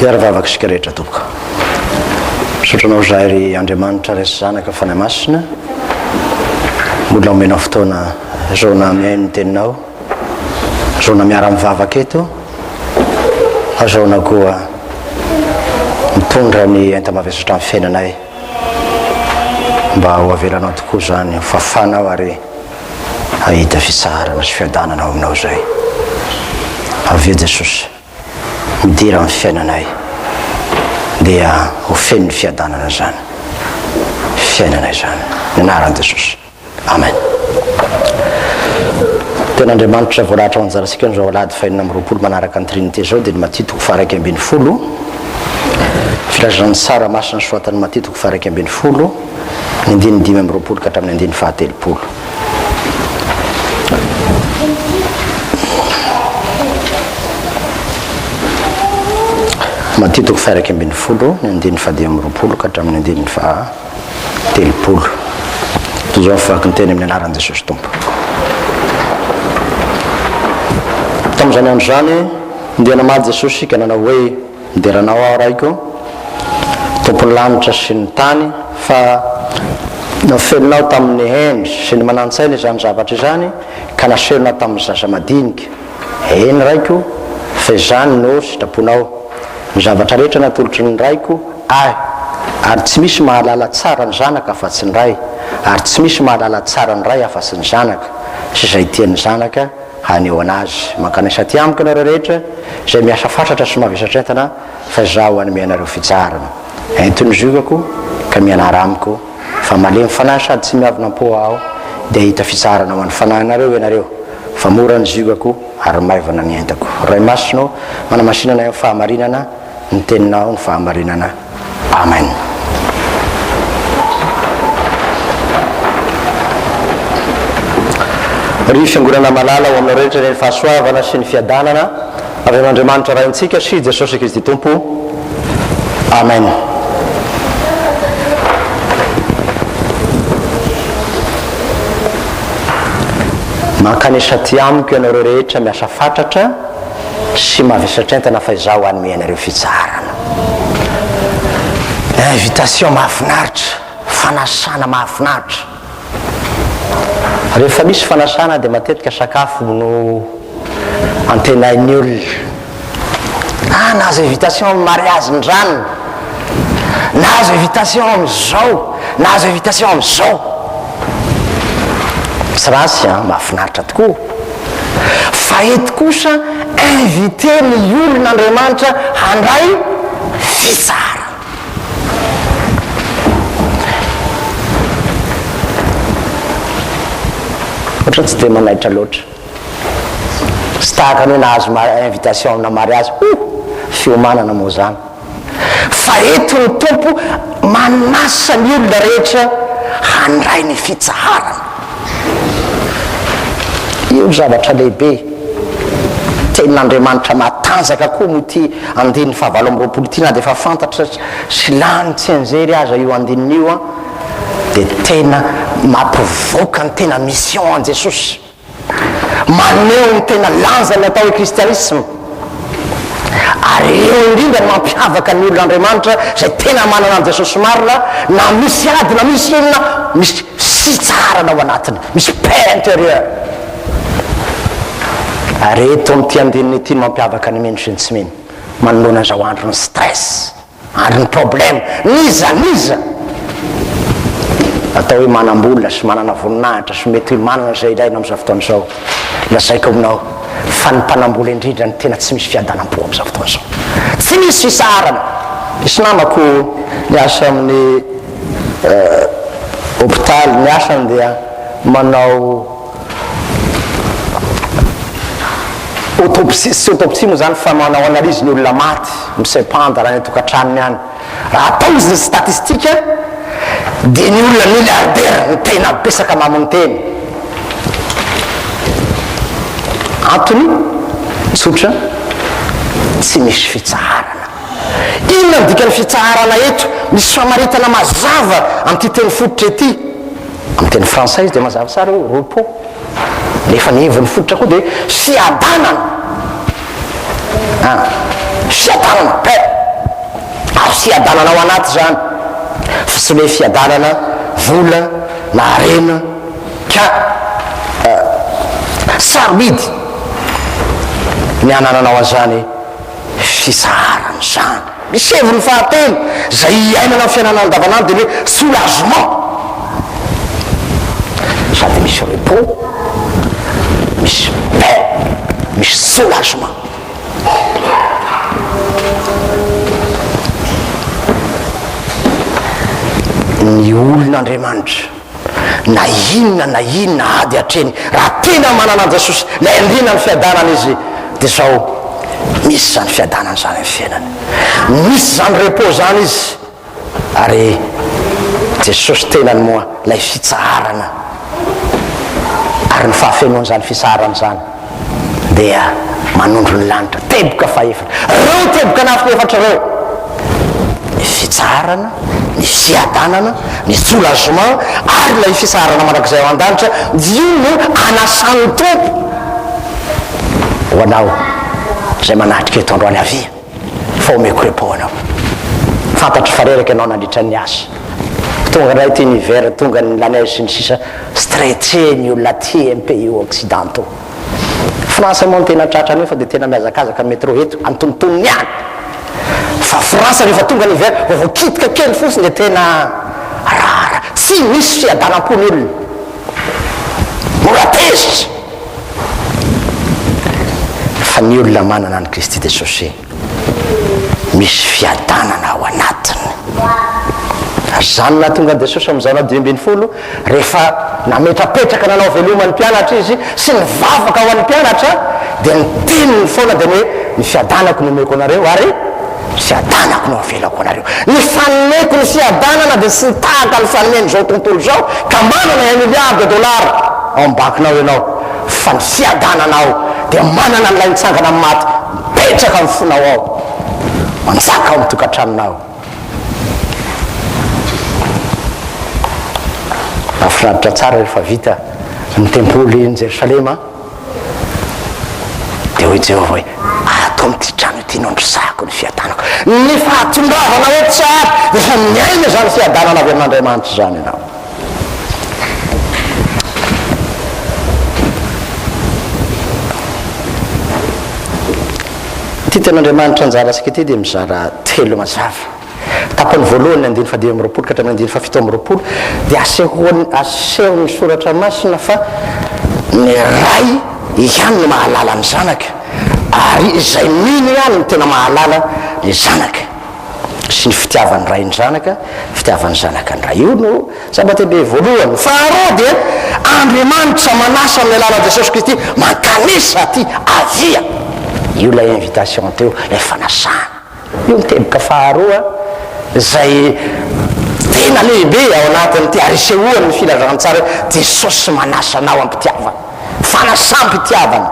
Iara-vavaka isika rehetra tompoko. Sotranao zay Andriamanitra resy zanaka fanahy masina. Mbola omenao fotoana zaona miaino ny teninao, zaona miara mivavaka eto, zaona koa mitondra ny enta-mavesatra amin'ny fiainanay mba ho avelanao tokoa zany ho fafanao ary ahita fitsarana sy fiadanana aminao zay. Aveo Jesosy midira amin'ny fiainanay dia ho feno ny fiadanana zany, fiainanay zany, ny anaran'i Jesosy. Amen. Ten'Andriamanitra voalahatra ho anjarasika ny zao alady fahinana amby roapolo manaraka ny trinité zao dia ny matitoko faraky ambin'ny folo. Filazan'ny tsara masina soatan'ny matitoko faraky ambin'ny folo, ny andiny dimy amby roapolo ka hatramin'ny andiny fahatelopolo. Matitoko faraky ambin'ny folo, ny andiny fahadimy amby roapolo ka hatramin'ny andiny fahatelopolo. Toy zao faky ny teny amin'ny anaran'i Jesosy Tompo. Tamin'izany andro zany ndeha namaly Jesosy ka nanao hoe mideranao aho raiko tompony lanitra sy ny tany, fa nafenonao tamin'ny hendry sy ny manantsaina izany zavatra izany ka naserinao tamin'ny zaza madinika. Eny raiko fa izany no sitraponao ny zavatra rehetra natolotry ny raiko ary tsy misy mahalala tsara ny zanaka afa-tsy ny ray, ary tsy misy mahalala tsara ny ray afa-tsy ny zanaka, sy izay tian'ny zanaka haneo anazy. Mankany saty amiko ianareo rehetra izay miasa fatratra sy mavesatra entana, fa izaho hanome anareo fitsarana. Entony ziokako ka mianara amiko fa malemy fanahy sady tsy miavonam-po aho dia hita fitsarana ho an'ny fanahinareo ianareo, fa mora ny ziokako ary maivana ny entako. Ray masino manamasinana ny fahamarinana, ny teninao ny fahamarinana. Amen. Ry fiangonana malala ho aminao rehetra ny fahasoavana sy ny fiadanana avy amin'Andriamanitra raintsika sy Jesosy Kristy Tompo. Amen. Mankany saty amiko ianareo rehetra miasa fatratra sy mavesatra entana, fa izaho hanome anareo fitsarana. Invitation mahafinaritra, fanasana mahafinaritra. Rehefa misy fanasana dia matetika sakafo no antenain'ny olona. Nahazo invitation amin'ny mariage ny ranony, nahazo invitation amin'izao, nahazo invitation amin'izao. Tsy rasy mahafinaritra tokoa. Fa eto kosa invité ny olon'Andriamanitra handray fitsarana. Ohatry tsy dia manaitra loatra. Tsy tahaka ny hoe nahazo invitation amina mariage, fiomanana moa zany. Fa eto ny Tompo manasa ny olona rehetra handray ny fitsarana. Io zavatra lehibe. Tenin'Andriamanitra matanjaka koa mo ty andininy fahavalo amby roapolo ty, na dia efa fantatra sy lany tsy anjery aza io andininy io dia tena mampivoaka ny tena mission an Jesosy, maneho ny tena lanja natao hoe kristianisme, ary eo indrindra ny mampiavaka ny olon'Andriamanitra izay tena manana an Jesosy marina, na misy ady na misy inona, misy fitsarana ao anatiny, misy paix intérieur. Ary eto amin'ity andininy ity ny mampiavaka ny mino sy ny tsy mino, manoloana an'izao andro ny stress, andro ny problème, niza atao hoe manam-bola sy manana voninahitra sy mety manana izay ilaina amin'izao fotoana izao. Lazaiko aminao fa ny mpanam-bola indrindra ny tena tsy misy fiadanam-po amin'izao fotoana izao, tsy misy fisarana. Misy namako niasa amin'ny hôpitaly, ny asany dia manao autopsie, sy autopsie moa zany fa manao analyse ny olona maty, misepanda raha ny tokantranony any. Raha atao izy ny statistika dia ny olona milliardaire ny tena pesaka mamony teny. Antony tsotra, tsy misy fitsarana. Inona ny dikan'ny fitsarana eto? Misy famaritana mazava amin'ity teny fototra ety. Amin'ny teny français izy dia mazava tsara hoe repos. Nefa ny heviny fototra koa dia fiadanana. Fiadanana, paix. fiadanana ao anaty zany fa tsy le fiadanana vola na arena ka sarobidy ny anananao an'izany fisaharany zany misy heviny fahatelo zay iainana ny fiainana andavanandro dia hoe soulagement sady misy repos misy paix misy soulagement ny olon'Andriamanitra na inona ady atreny raha tena manana an Jesosy la indrina ny fiadanana izy dia zao misy zany fiadanana zany amin'ny fiainany misy zany repos zany izy ary Jesosy tenany moa lay fitsaharana ary ny fahafenoany zany fisaharana zany dia manondro ny lanitra teboka faefatra reo teboka anafiefatra reo ny fitsaharana ny fiadanana ny soulagement ary lay fisaharana manak'izay ao an-danitra io no anasan'ny tompo ho anao zay manatrika eto androany avia fa omeko repos anao fantatry fareraka ianao nandritra ny asa tonga ray ty univers tonga ny laneige sy ny sisa stressé ny olona ty un pays occidentaux France moa tena tratra ny fa dia tena miazakazaka métro eto antonontonony any fa France rehefa tonga ny hiver vokitika kely fotsiny dia tena rara tsy misy fiadanam-pony olona mora tezitra fa ny olona manana ny Kristy Jesosy misy fiadanana ao anatiny zany na tonga Jesosy amin'izao na 2020 rehefa nametrapetraka nanao velomany mpianatra izy sy ny vavaka ho an'ny mpianatra dia ny teniny foana dia hoe ny fiadanako no omeko anareo ary fiadanako no avelako anareo ny fanomeko ny fiadanana dia tsy nitahaka ny fanomeny zao tontolo zao ka manana 1 milliard de dollars ao am-bankinao ianao fa ny fiadananao dia manana nylay mitsangana amin'ny maty mipetraka amin'ny fonao ao manjaka ao amin'ny tokantranonao mahafinaritra tsara rehefa vita ny tempoly ny Jerosalema dia hoe Jehova hoe ato amin'ity trano ity nondrosahako ny fiadanako ny fahatondravana hoe tsara efa miaina zany fiadanana avy amin'Andriamanitra zany ianao ty ten'Andriamanitra anjara asika ity dia mizara telo mazava tapany voalohany 9:20 ka hatramin'ny 9:17 dia asehony soratra masina fa ny ray ihany no mahalala ny zanaka ary izay mino ihany no tena mahalala ny zanaka sy ny fitiavan'ny ray ny zanaka fitiavan'ny zanaka ny ray io no zava-dehibe voalohany faharoa dia Andriamanitra manasa amin'ny alalan'i Jesosy Kristy mankanisa ty avia io lay invitation teo lay fanasana io miteboka faharoa zay tena lehibe ao anatin'ny ty arisehoany ny filazantsara Jesosy manasanao ampitiavana fanasampitiavana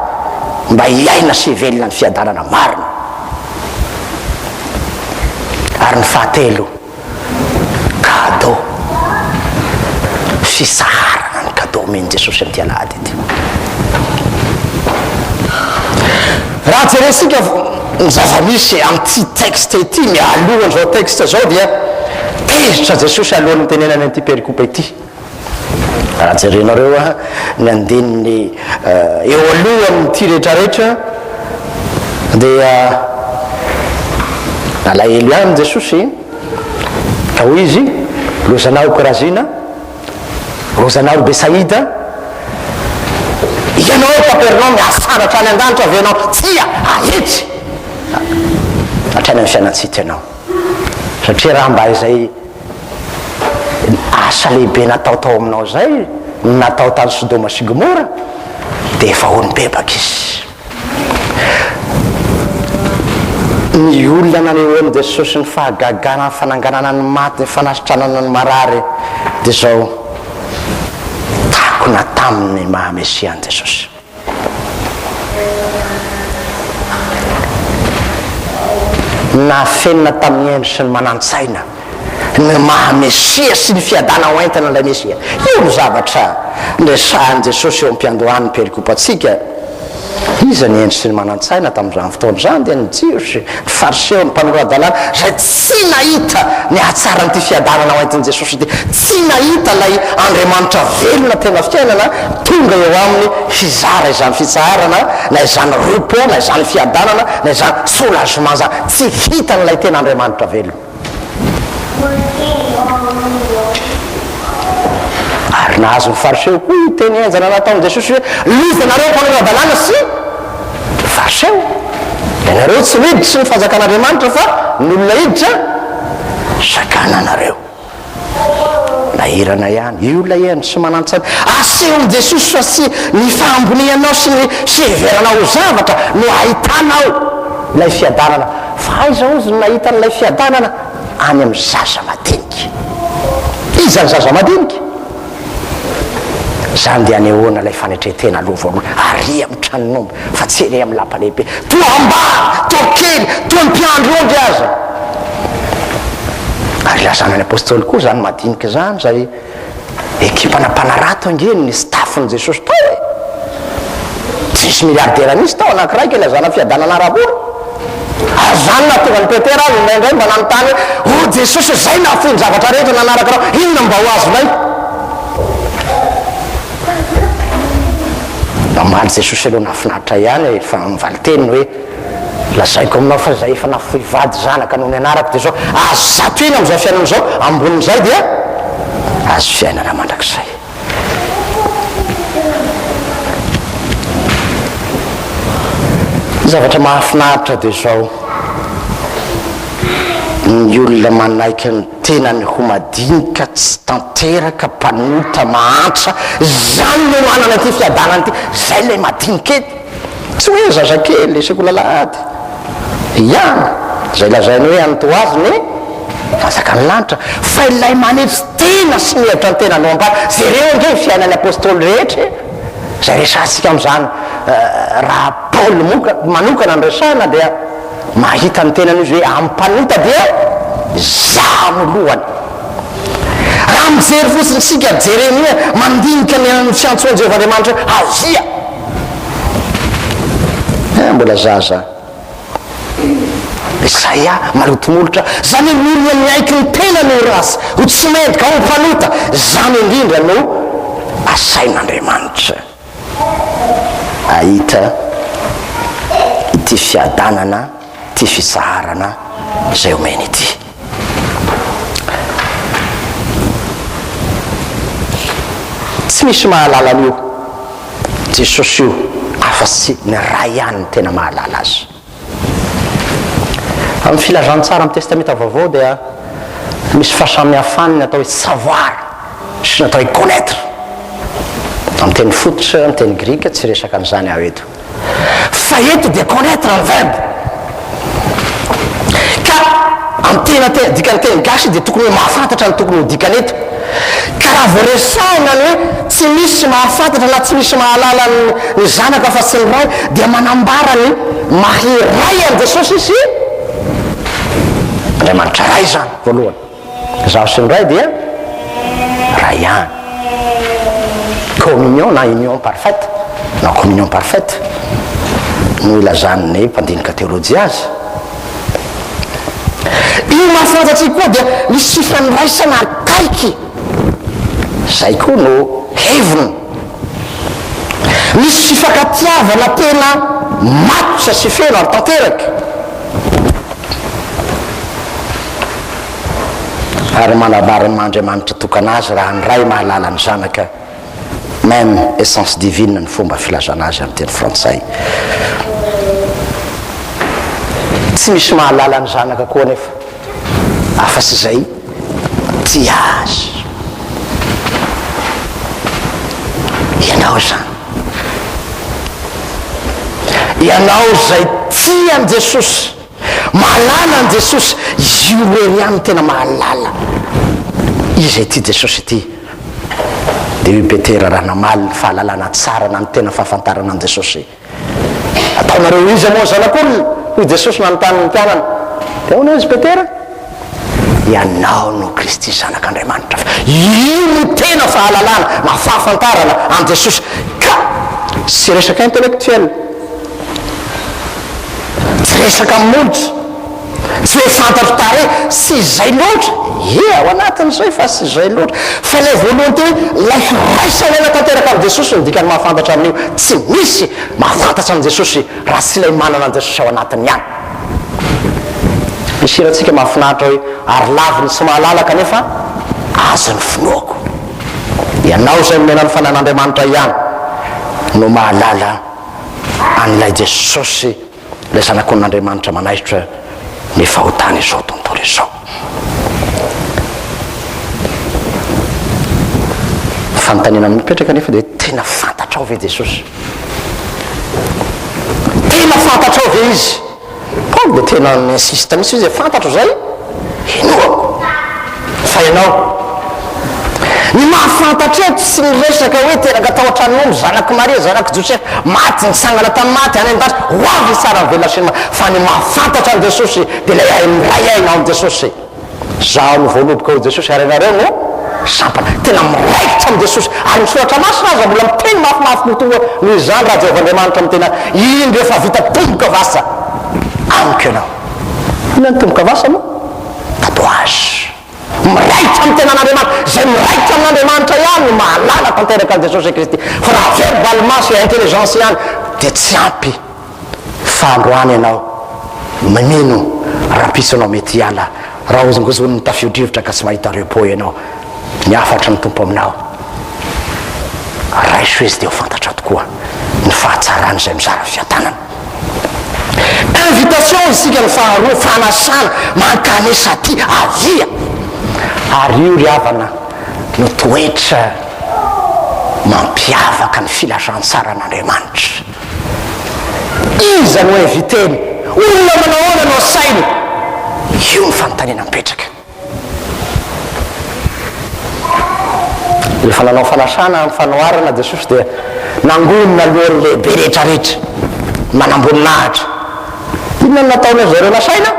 mba hiaina sy velona ny fiadanana marina ary ny fahatelo kado fisaharana ny kado omeny Jesosy amin'ity alahady ity raha jeresika ny zava-misy amin'ity texte ity mialohany zao texte zao dia tezitra Jesosy alohan'ny tenenany an'ity perikoupe ity raha jerenareo ny andininy eo alohan'ity rehetrarehetra dia nalahelo ihany Jesosy ka hoy izy lozanao Korazina lozanao Besaida ianao Kapernaum miasaratra any an-danitra avy ianao tsia ahetsy hatrany amin'ny fiainatsika ianao satria raha mba izay asa lehibe nataotao aminao zay natao tany Sodoma sy Gomora dia efa onimbebaka izy ny olona nanehoany Jesosy ny fahagagana ny fananganana ny maty ny fanasitranana ny marary dia zao takona tamin'ny mahamesiany Jesosy na fenina tamin'ny endro sy ny manantsaina ny mahamesia sy ny fiadana hoentana lay mesia io ny zavatra nresahan'i Jesosy eo am-piandohan'ny perikoupe atsika iza ny endry sy ny manan-tsaina tamin'izany fotoana zany dia ny jiosy fariseo ny mpanoradalàna zay tsy nahita ny ahatsaranyity fiadanana ho entin' jesosy ity, tsy nahita lay andriamanitra velona tena fiainana tonga eo aminy fizara izany fitsarana na izany repos na izany fiadanana na izany soulagement zany, tsy hitany lay tena andriamanitra velona. Ary nahazo ny fariseo koa teny enjana nataon' Jesosy hoe loza nareo mpanoradalàna sy fariseo, ianareo tsy miditra ny fanjakan'andriamanitra fa ny olona hiditra sakana nareo. Nahirana ihany io olona ihany sy manan-tsaina asehon' Jesosy fa sy ny fahambonianao sy ny severanao ho zavatra no ahitanao ilay fiadanana, fa aiza ozy no nahita n'ilay fiadanana any amin'ny zaza madinika. Iza ny zaza madinika? Zany dia anehoana ilay fanetretena aloha voalohany, ary amin'ny tranomby fa tsy eny amin'ny lapa lehibe, toa ambany toa kely toa ny mpiandro ondry aza. Ary lazana ny apôstôly koa zany madinika zany zay ekipana mpanarato angeny ny staffin' Jesosy tao e, tsy misy miliardera misy tao anakiraiky ilazana fiadanana ara-bola. Ary zany na tonga ny Petera azy indray mba nanontany hoe o Jesosy zay nahafoy ny zavatra rehetra nanaraka rao, inona mba ho azonay? Namaly Jesosy aloha nahafinaritra ihany fa mivaly teniny hoe lazaiko aminao fa zay efa nafoy vady zanaka noho ny anarako dia zao azo zato iny amin'izao fiainana izao, ambonin'izay dia azo fiainana mandrakizay. Zavatra mahafinaritra dia zao ny olona manaiky ny tenany ho madinika tsy tanteraka mpanota mahantra zany no manana ity fiadanana ity, zay lay madinika ety, tsy hoe zazakely eseko lalahady ihany zay lazainy hoe anytoazy ny fanjakany lanitra, fa ilay manefy tena sy mihatra ny tena no ambany zay reo ndre fiainany apôstôly rehetra zay resantsika amin'izany raha Paoly manokana ny resana dia mahita ny tenany izy hoe ampanota dia zano lohany. Raha mijery fotsiny sika Jeremia mandinika ny fiantsoan'i Jehovahandriamanitra azia mbola zaza, Isaia malotomolotra zany olona miaiky ny tena no rasy ho tsy mendrika ho mpanota, zany indrindra no asain'Andriamanitra ahita ity fiadanana ty fisaharana zay omeny ity. Tsy misy mahalala an'io Jesosy io afa-tsy ny ray ihany ny tena mahalala azy. Amin'ny filazantsara amin'ny testamenta vaovao dia misy fahasamihafany natao hoe savoir sy natao hoe connaître, amin'ny teny fototra amin'ny teny grika tsy resaka an'izany aho eto, fa eto dia connaître ny verbe, ka amin'ny tena dikany teny gasy dia tokony hoe mahafantatra ny tokony ho dikany eto. Ka raha voaresahina ny hoe tsy misy mahafantatra na tsy misy mahalala ny zanaka fa tsy ny ray, dia manambara ny mahiray an' Jesosy sy Andriamanitra ray zany voalohany, zaho sy ny ray dia ray ihany. Communion na union parfaite na communion parfaite no ilazan'ny mpandinika teolojia azy. Io mahafantatsy koa dia misy fifandraisana akaiky, zay koa no heviny, misy fifankatiavana tena matotra sy feno ary tanteraky. Ary manambara n'Andriamanitra tokana azy raha ny ray mahalala ny zanaka, même essence divine ny fomba filazana azy amin'ny teny frantsay. Tsy misy mahalala ny zanaka koa nefa afa-tsy zay tia azy. Ianao zany, ianao zay tia an' Jesosy, mahalala an' Jesosy, io reny ihany tena mahalala izy ity Jesosy ity. Dia io Petera raha namaly ny fahalalana tsara na ny tena fahafantarana an' Jesosy. Ataonareo izy moa zanak'olona hoy Jesosy nanontany ny mpianana, dia hoana izy Petera? Ianao no Kristy zanak'Andriamanitra. Io no tena fahalalana na fahafantarana an' Jesosy, ka tsy resaka intellectuel tsy resaka molitra tsy hoe fantatro tare sy zay loatra ao anatin'izay fa sy zay loatra fa lay voalohany teo lay raisanena tanteraka am' jesosy nodikany mahafantatra amin'io tsy misy mahafantatra am' jesosy raha tsy lay manana an' jesosy ao anatiny ihany misy rahantsika mahafinaritra hoe ary laviny sy mahalalaka nefa azo ny finoako ianao zay nomena ny fanan'andriamanitra ihany no mahalala an'ilay jesosy lay zanakon'andriamanitra manaitra ny fahotany izao tontolo izao fanotanina mipetraka nefa dia tena fantatra ao ve jesosy tena fantatra ao ve izy po dia tena insiste misy izy fantatro zay inoako fa ianao ny mahafantatra eto sy ny resaka hoe teraka tao an-tranon'omby zanaky maria zanaky joseph maty nitsangana tamy maty any an-datra hoavy tsara ny velasina fa ny mahafantatra an' jesosy dia lay miray aina ao jesosy zaho no voaloboka ao jesosy ary nareo no sampana tena miraikitra am' jesosy ary misoratra masina aza mbola miteny mafimafy motoa noho izany raha jehovandriamanitra ami tena indro efa vita tomboka vasa amiko ianao ina ny tomboka vasa moa tatouage miraikitra am' tenan'andriamanitra zay miraikitra amin'andriamanitra ihany no mahalala tanteraka an' jesosy kristy fa raha verbalement sy intelligence ihany dia tsy ampy fa androany ianao mamino raha pisonao mety hiala raha ozongozony mitafio-drivotra ka tsy mahita repos ianao miafatra ny tompo aminao raiso izy dia ho fantatra tokoa ny fahatsarany zay mizara fiatanana invitation isika ny faharoa fanasana mankanesa ty avia ary io ry havana no toetra mampiavaka ny filazantsara an'andriamanitra iza no inviteny olona manahoana no sainy io ny fanontaniana mipetraka rehefa nanao fanasana amin'ny fanoharana jesosy dia nangonina alohan'ny lehibe rehetrarehetra manamboninahitra inona ny nataony zareo nasaina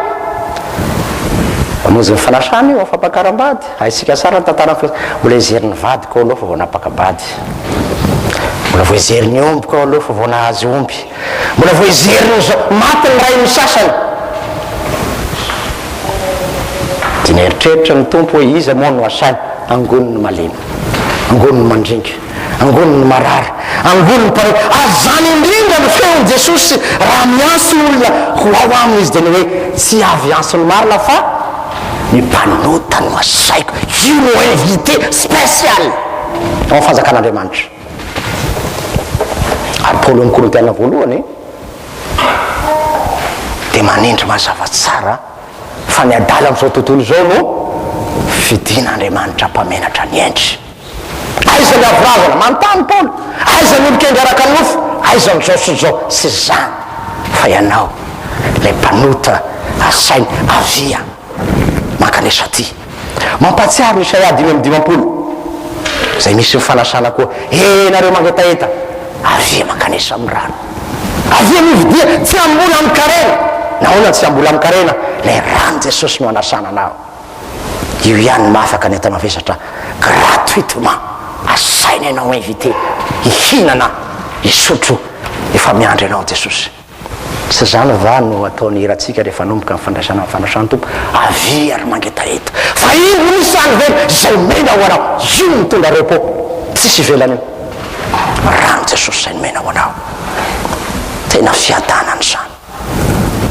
amonjy ny fanasana io afampakaram-bady aitsika sara ny tantara mbola izerin'ny vady ko aloha fa vao napaka-bady mbola voizerin'ny omby ko aloha fa vao nahazy omby mbola voizerin'ny zao maty ny ray ny sasany dia nieritreritra ny tompo hoe iza moa no asainy angoniny malemy angoniny mandringa angoniny marary angoniny pare azany indrindra ny feony jesosy raha mianso olona ho ao aminy izy dia ny hoe tsy avy ansony marina fa ny mpanota no asaiko io no invité spécial ao fanjakan'andriamanitra ary paoly amin'ny korintiana voalohany dia manindry mazava tsara fa ny adala amin'izao tontolo izao no fidin'andriamanitra mpamenatra ny endry aiza ny avorazana manontany paoly aiza ny olokendry araka ny nofo aiza ny zao sy zao sy zany fa ianao lay mpanota asainy avia mankanesa ty mampatsiary ny isaia 5:5 zay misy mifanasana koa nareo mangetaeta avia mankanesa amin'ny rano avia mividia tsy ambola amin'ny karena nahoana tsy ambola amin'ny karena lay rano jesosy no anasananao io ihany mahafaka ny ata mavesatra gratuitement asaina ianao invité ihinana isotro efa miandry ianao jesosy sy zany va no ataony iratsika rehefa nomboka nyfandraisana fandraisana tompo avia ary mangetaeta fa ino misany vela zay mena ho anao io mitondra repos tsisy velany io rano jesosy zay nomena ho anao tena fiadanany zany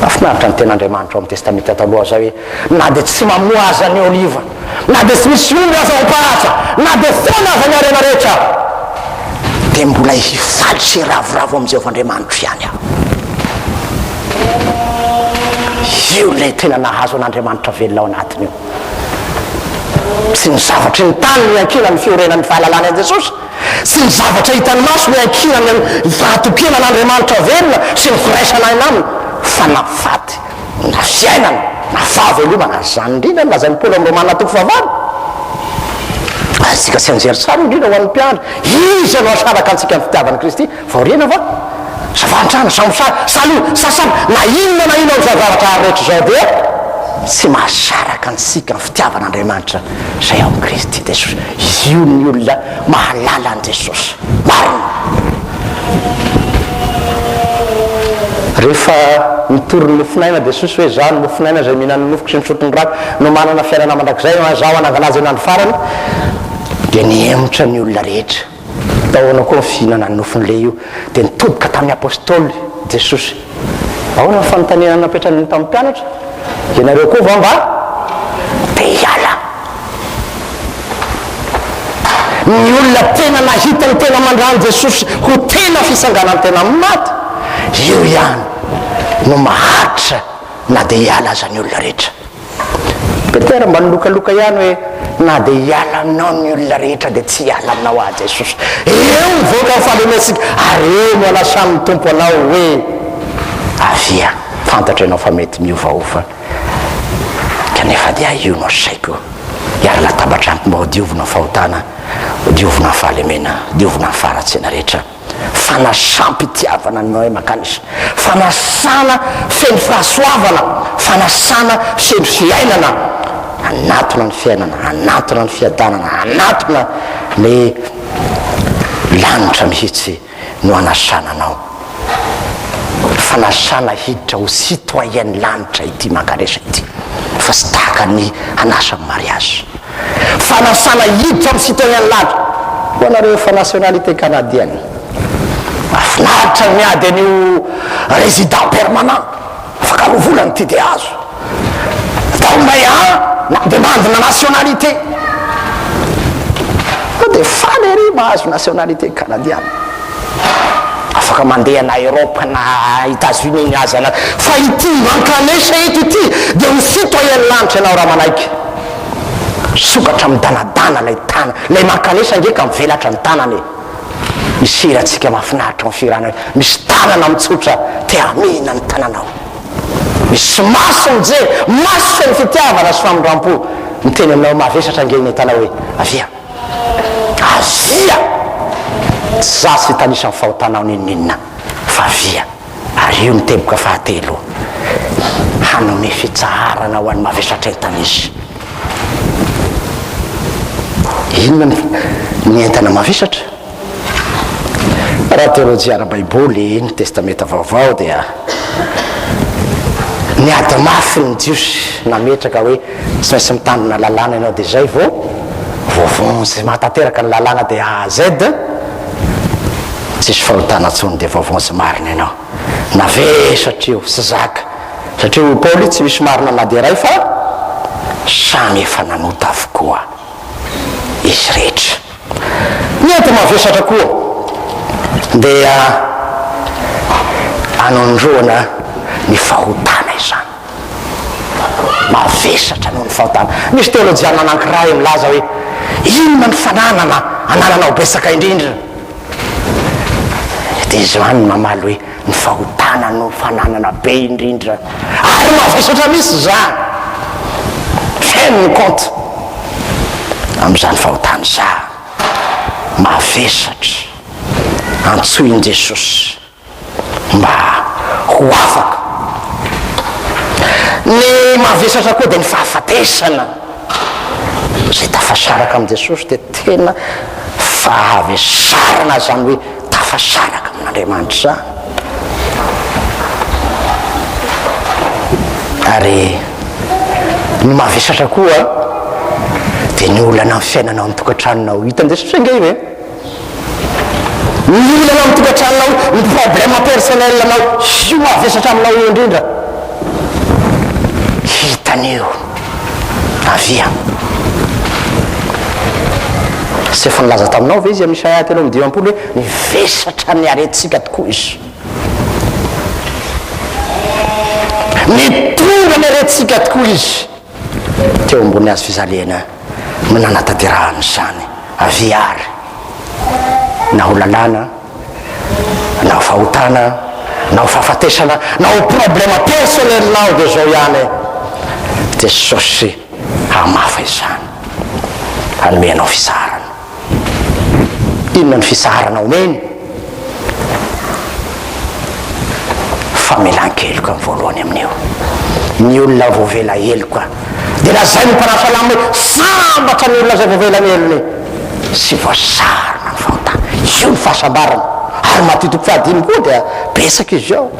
mafinaritra ny ten'andriamanitra ao amin'ny testamenta taloha zay hoe na dia tsy mamoa aza ny oliva na dia tsy misy omby aza hoparatra na dia fona aza ny arena rehetra dia mbola hifaly sy ravoravo amin'izay Andriamanitra ihany aho io lay tena nahazo an'Andriamanitra velona ao anatiny io sy ny zavatra ny tany ny ankina ny fiorenany fahalalana an' Jesosy sy ny zavatra hitany maso ny ankina ny fahatokena an'Andriamanitra velona sy ny firaisana aina aminy fa navaty na fiainana na fahavelomana zany indrindra ny lazan'ny Paoly amin'ny Romanina 9:20 azika sy anjery tsara indrindra ho an'ny mpiandry iza no asaraka antsika amin'ny fitiavan'i Kristy vaoriana va zavantrana samosara saloa sasana na inona ao zavatra rehetra zao dia tsy mahasaraka antsika amin'ny fitiavan'Andriamanitra zay ao amin'i Kristy Jesosy io ny olona mahalala an' Jesosy marina rehefa mitory ny mofinaina dia sosy hoe za ny mofinaina zay mihinany nofoko sy misotro ny rako no manana fiainana mandrakizay zaho ananganazy ena ny farany dia niemotra ny olona rehetra tahoana koa mifihinana ny nofon'le io dia nitoboka tamin'ny apôstôly jesosy ahoana ny fanontaniana napetrany tamin'ny mpianatra ianareo koa va mba dia hiala ny olona tena nahita ny tena mandrany jesosy ho tena fisanganany tena maty io ihany no maharitra na dia hiala azany olona rehetra petera mba nilokaloka ihany hoe na dia hiala aminao ny olona rehetra dia tsy hiala aminao a jesosy eo mivoaka ny fahalemetsika ary eo no alasan'ny tompo anao hoe avia fantatra ianao fa mety miovaova kanefa dia io no saiko hiara latabatra ampy mba ho diovina fahotana ho diovina fahalemena diovina faratsena rehetra fanasampitiavana anao hoe makanisa fanasana feno fahasoavana fanasana feno fiainana anatona ny fiainana anatona ny fiadanana anatona le lanitra mihitsy no anasananao fanasana hiditra ho citoyen lanitra ity mankaresa ity fa sy tahaka ny anasa amin'ny mariage fanasana hiditra amin'ny citoyen lanitra ho anareo fa nationalité canadienne mafinaritra miady an'io résident permanent fakarovolany ty dia azo taomaya na demande na nationalité dia faly ery mahazo nationalité canadienne afaka mandeha na Europe na États-Unis ny azy ana fa ity mankanesa eto ity dia ny citoyen lanitra ianao raha manaiky sokatra midanadana lay tana lay mankanesa ndraika mivelatra ny tanany misiratsika mafinaritra mifirana misy tanana mitsotra te amina ny tananao misy maso mije maso feny fitiavana sy famindram-po miteny aminao mavesatra angeny tanao hoe avia avia tsy zasy hitanisa ny fahotanao nininina fa avia ary io miteboka fahatelo hanome fitsaharana ho an'ny mavesatra entan'izy inona ny entana mavesatra raha teolojia ara-baiboly ny testamenta vaovao dia ny ady mafy ny jiosy nametraka hoe tsy maintsy mitandrina lalàna ianao dia zay vaovonzy mahatateraka ny lalàna dia A Z tsisy fahotana ntsony dia vaovonzy marina ianao navesatra io sy zaka satria paoly tsy misy marina na dia ray fa samy efa nanota avokoa izy rehetra ny ady mavesatra koa dia anondroana ny fahotana izany mavesatra noho ny fahotana misy teolojiana anankiray milaza hoe inona ny fananana anananao besaka indrindra dia izy any mamaly hoe ny fahotana no fananana be indrindra ary mavesatra misy zany feno ny compte amin'izany fahotana za mavesatra antsoin jesosy mba ho afaka ny mavesatra koa dia ny fahafatesana zay tafasaraka amin' jesosy dia tena fahavesarana zany hoe tafasaraka amin'andriamanitra zany ary ny mavesatra koa dia ny olana ny fiainanao ny tokantranonao hitan' jesosy angeny hoe ny olana amin'ny tokantranonao ny problème personnel anao io mavesatra aminao io indrindra hitan'io avia sy efa nilaza taminao ve izy amin'ny Isaia telo amby 10 hoe mivesatra ny aretintsika tokoa izy mitonga ny aretintsika tokoa izy teo ambony azy fizaliana mananatanterahany zany aviary na ho lalàna na ho fahotana na ho fahafatesana na ho problème personnelnao dia zao ihany jesosy hamafa izany anomenao fisarana inona ny fisarana omeny famelan-keloka amin'ny voalohany amin'io ny olona voavela heloka dia lazay ny mpanafalamy hoe sambatra ny olona zay voavela ny elony sy voasarana ny fahotana io ny fahasambarana ary matitoko fahadimy koa dia besaka izy ao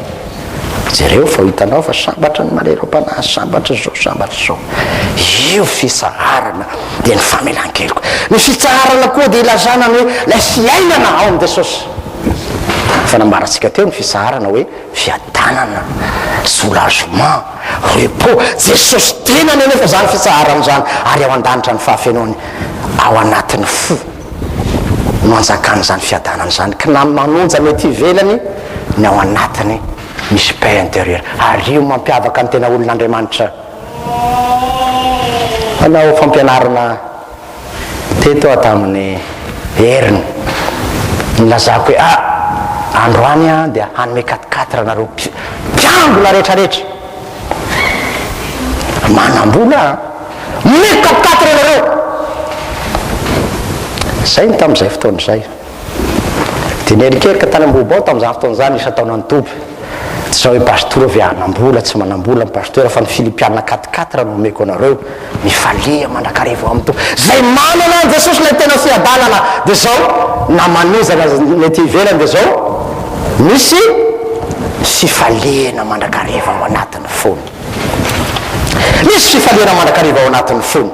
jereo fa hitanao fa sambatra ny malerom-panahy sambatra zao sambatra zao io fisaharana dia ny famelan-keloka ny fisaharana koa dia ilazana ny hoe lay fiainana ao am' jesosy fanambaratsika teo ny fisaharana hoe fiadanana soulagement repos jesosy tenany nefa zany fisaharana zany ary ao an-danitra ny fahafenoany ao anatin'ny fo no anjakany zany fiadanana zany ka na manonja mety ivelany ny ao anatiny misy paix intérieur ary io mampiavaka ny tena olon'Andriamanitra anao fampianarana teto tamin'ny heriny nylazako hoe androany a dia hanome 4 nareo mpiambola rehetrarehetra manambola me 4 nareo zay ny tamin'izay fotoana zay dia nerikerika tany amboba ao tamin'izany fotoana zany isa taona nitoby tsy zao hoe pasteur ve anambola tsy manambola ny pasteur fa ny filipianina 4 no omeko anareo mifalia mandrakarivo amin'ny tompo zay manana an jesosy lay tena fiadanana dia zao na manozana mety ivelany dia zao misy fifaliana mandrakarivo ao anatin'ny fony misy fifaliana mandrakarivo ao anatin'ny fony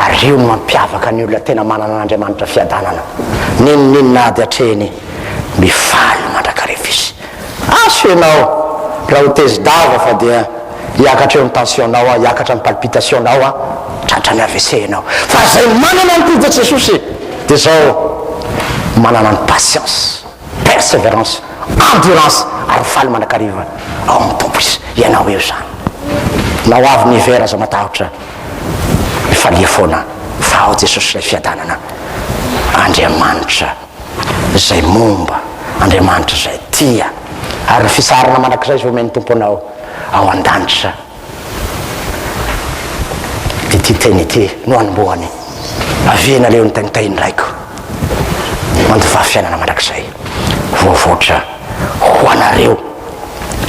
ary io mampiavaka ny olona tena manana an'Andriamanitra fiadanana ninninina ady atreny mifaly mandrakarivo izy aso ianao raha ho tezy dava fa dia hiakatra eo ny tensionnao hiakatra ny palpitationnao tratra ny AVC anao fa zay manana nypody jesosy dia zao manana ny patience persévérance endurance ary faly mandrakariva ao amin'ny tompo izy ianao eo zany nao avy ny hivera za matahotra mifalia foana fa ao jesosy lay fiadanana Andriamanitra zay momba Andriamanitra zay tia ary ny fisarana manakizay vo omeny tompo anao ao an-danitra dia ty tenité no anomboany aviana leo ny taintainy raiko mandofa fiainana mandrakizay voavoatra ho anareo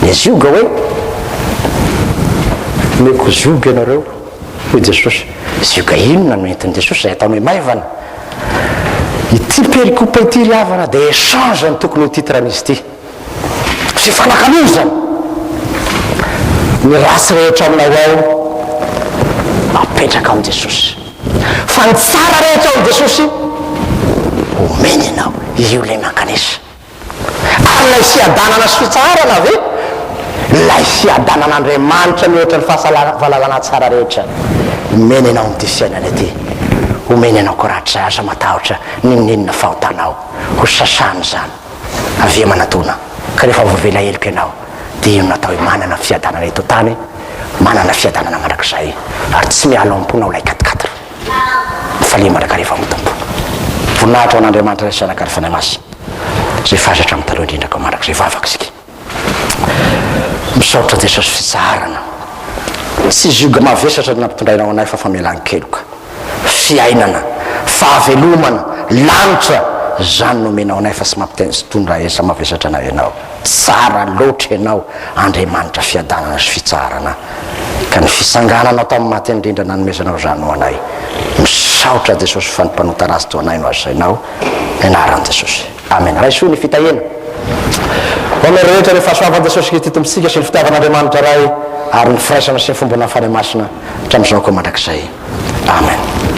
le zioga hoe meko zioga ianareo hoy jesosy zioga inona no entiny jesosy zay ataony hoe maivana ity perikopa ity riavana dia échange ny tokony ho titran'izy ity fifanakamonzana ny rasy rehetra aminao ao apetraka am' jesosy fa ny tsara rehetra ao jesosy omeny ianao io lay mankanesa ary lay fiadanana sy fitsarana ve lay fiadanan'Andriamanitra mihoatra ny fahasalalana tsara rehetra omeny ianao am'ty fiainana ity omeny ianao ko rahatry zay aza matahotra ninninona fahotanao ho sasany zany avia manatona ka rehefa voavela heloka ianao dia io natao hoe manana fiadanana eto tany manana fiadanana mandrakizay ary tsy mialo amponao lay 4 mifalia mandrakariva amin'ny tompo voninahitra ao an'Andriamanitra zay sanakary fanay masina zay fazatra amin'ny taloha indrindra ko mandrakizay vavaka isika misaotra jesosy fitsaharana tsy zioga mavesatra ny nampitondrainao anay fa famelan-keloka fiainana fahavelomana lanitra zany nomenao anay fa sy mampitondra esa mavesatra anao ianao tsara loatra ianao Andriamanitra fiadanana sy fitsarana ka ny fisangananao tamin'ny maty indrindra nanomezanao zany ho anay misaotra jesosy fanompanota razy to anay no azainao ianaran' jesosy amen raisoa ny fitahena hoame rehetra rehefa soavan jesosy kristy tompitsika sy ny fitiavan'Andriamanitra ray ary ny firaisana sy ny fombona fany masina hatram'izao koa mandrakizay amen